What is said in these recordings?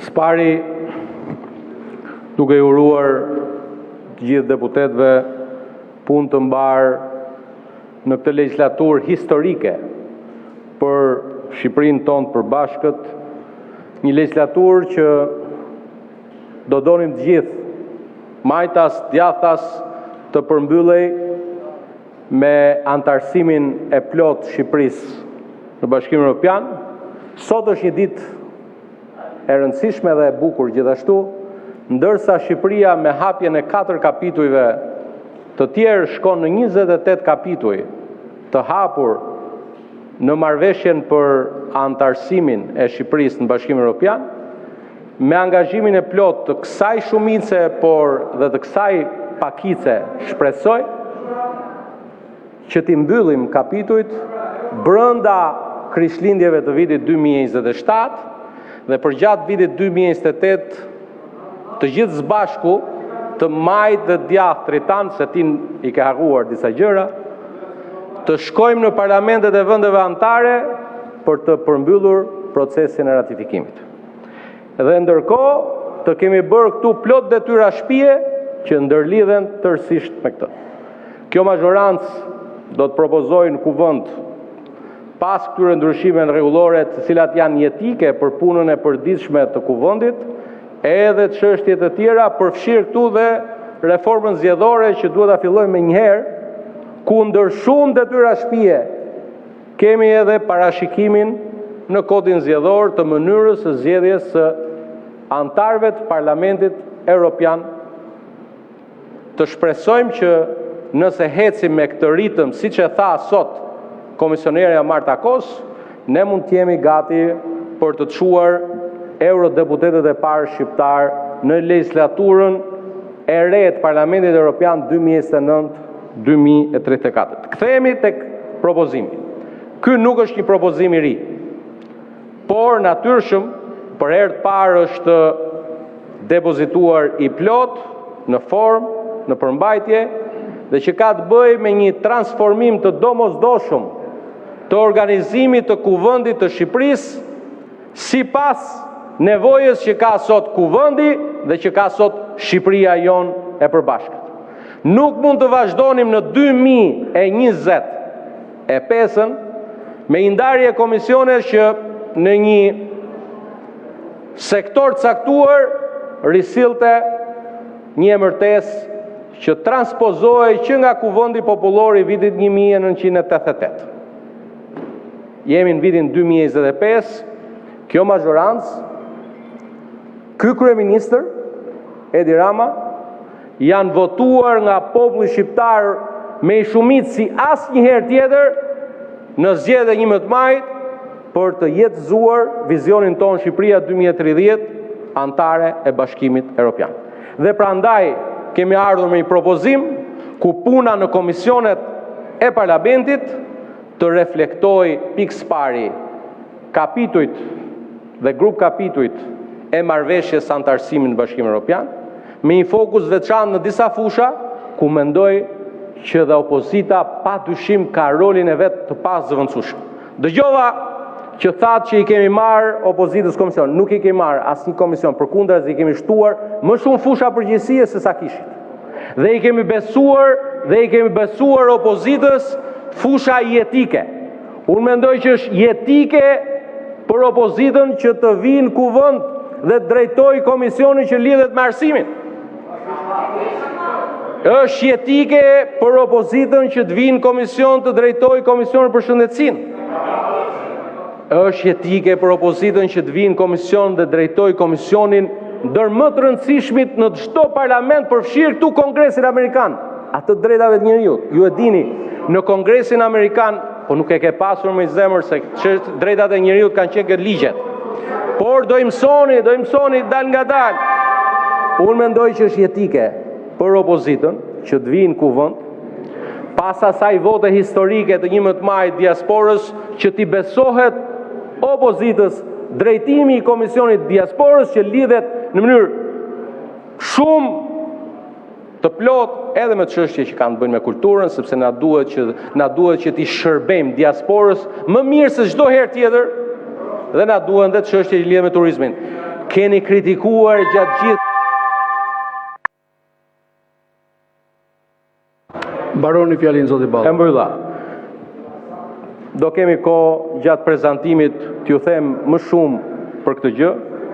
Së pari, duke i uruar të gjithë deputetëve punë të mbarë në këtë legislaturë historike për Shqipërinë tonë përbashkët, një legislaturë që do donim të gjithë majtas, djathtas të përmbyllej me antarësimin e plot Shqipërisë në Bashkimin Evropian. Sot është një ditë e rëndësishme dhe e bukur gjithashtu, ndërsa Shqipëria me hapjen e 4 kapitujve të tjerë shkon në 28 kapituj të hapur në marrëveshjen për antarësimin e Shqipërisë në Bashkimin Evropian, me angazhimin e plot të kësaj shumice, por dhe të kësaj pakice, shpresoj që t'i mbyllim kapitujt brenda krishtlindjeve të vitit 2027 dhe përgjatë vitit 2028 të gjithë së bashku të majt dhe djathtrit tanë, se ti i ke harruar disa gjëra, të shkojmë në parlamentet e vendeve anëtare për të përmbyllur procesin e ratifikimit. Dhe ndërkohë të kemi bërë këtu plot detyra shtëpie që ndërlidhen tërësisht me këtë. Kjo mazhorancë do të propozojë në kuvend pas këtyre ndryshimeve rregullore, të cilat janë jetike për punën e përditshme të kuvendit, edhe çështje të tjera, përfshirë këtu dhe reformën zgjedhore që duhet ta fillojmë me njëherë, ku ndër shumë detyra shtëpie kemi edhe parashikimin në kodin zgjedhor të mënyrës së zgjedhjes së anëtarëve të Parlamentit Evropian. Të shpresojmë që nëse ecim me këtë ritëm, siç e tha sot komisionerja Marta Kos, ne mund të jemi gati për të çuar eurodeputetët e parë shqiptar në legislaturën e re të Parlamentit Evropian 2029-2034. Kthehemi tek propozimi. Ky nuk është një propozim i ri, por natyrshëm për herë të parë është depozituar i plot në formë, në përmbajtje, dhe që ka të bëjë me një transformim të domosdoshëm të organizimit të kuvendit të Shqipërisë sipas nevojës që ka sot kuvendi dhe që ka sot Shqipëria jonë e përbashkët. Nuk mund të vazhdonim në 2025 me i ndarje komisionesh që në një sektor të caktuar risillte një emërtesë që transpozohej që nga kuvendi popullor i vitit 1988. Jemi në vitin 2025, kjo mazhorancë, ky kryeministër Edi Rama janë votuar nga populli shqiptar me shumicë si asnjëherë tjetër në zgjedhje 11 majit për të jetëzuar vizionin tonë Shqipëria 2030 anëtare e Bashkimit Evropian. Dhe prandaj kemi ardhur me një propozim ku puna në komisionet e parlamentit të reflektoj pikë pari kapitujt dhe grup kapitujt e marrëveshjes së antarësimit në Bashkimin Evropian, me një fokus veçantë në disa fusha ku mendoj që dhe opozita pa dyshim ka rolin e vet të pazëvendësueshëm. Dëgjova që thatë që i kemi marrë opozitës komision, nuk i kemi marrë asnjë komision, përkundrazi i kemi shtuar më shumë fusha përgjegjësie se sa kishit. Dhe i kemi besuar opozitës fusha jetike. Unë mendoj që është jetike për opozitën që të vinë kuvend dhe të drejtoj komisionin që lidhet me arsimin. Është jetike për opozitën që të vinë komision të drejtoj komisionin për shëndetësinë. Është jetike për opozitën që të vinë komision dhe drejtoj komisionin ndër më të rëndësishmit në çdo parlament, përfshirë këtu Kongresin Amerikan, atë drejtave të njerëzit. Ju e dini, në Kongresin Amerikan, po nuk e ke pasur me zemër se drejtat e njerëzit kanë qenë këtë ligjet. Por do i mësoni dal nga dal. Unë mendoj që është jetike për opozitën që të vinë kuvend pas asaj vote historike të 11 majit diasporës që t'i besohet opozitës drejtimi i Komisionit Diasporës që lidhet në mënyrë shumë të plot edhe me çështje që kanë të bëjnë me kulturën, sepse na duhet që t'i shërbejmë diasporës më mirë se çdo herë tjetër, dhe na duhen edhe çështje që lidhen me turizmin. keni kritikuar gjatë gjithë. Mbaroni fjalin zoti Balla. E mbylla. Do kemi kohë gjatë prezantimit t'ju them më shumë për këtë gjë,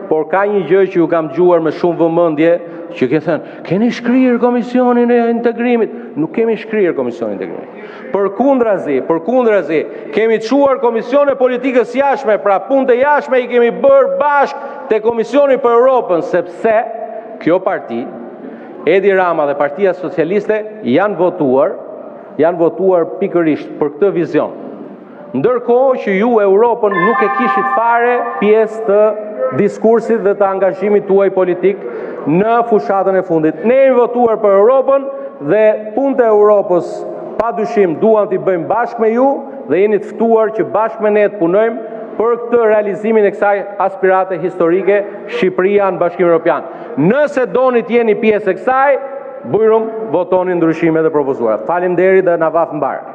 por ka një gjë që ju kam dëgjuar me shumë vëmendje, që ke thënë, keni shkrirë Komisionin e Integrimit. Nuk kemi shkrirë Komisionin e Integrimit. Përkundrazi, kemi çuar Komisione Politikës Jashtme, pra punët e jashtme i kemi bërë bashkë te Komisioni për Europën, sepse kjo parti, Edi Rama dhe Partia Socialiste janë votuar pikërisht për këtë vizion. Ndërkohë që ju Europën nuk e kishit fare pjesë të diskursit dhe të angazhimit tuaj politik në fushatën e fundit. Ne jemi votuar për Europën dhe punët e Europës padyshim duam t'i bëjmë bashkë me ju dhe jeni të ftuar që bashkë me ne të punojmë për këtë realizimin e kësaj aspirate historike Shqipëria në Bashkimin Evropian. Nëse doni të jeni pjesë e kësaj, bujrum votoni ndryshimet e propozuara. Faleminderit dhe na vaf mbar.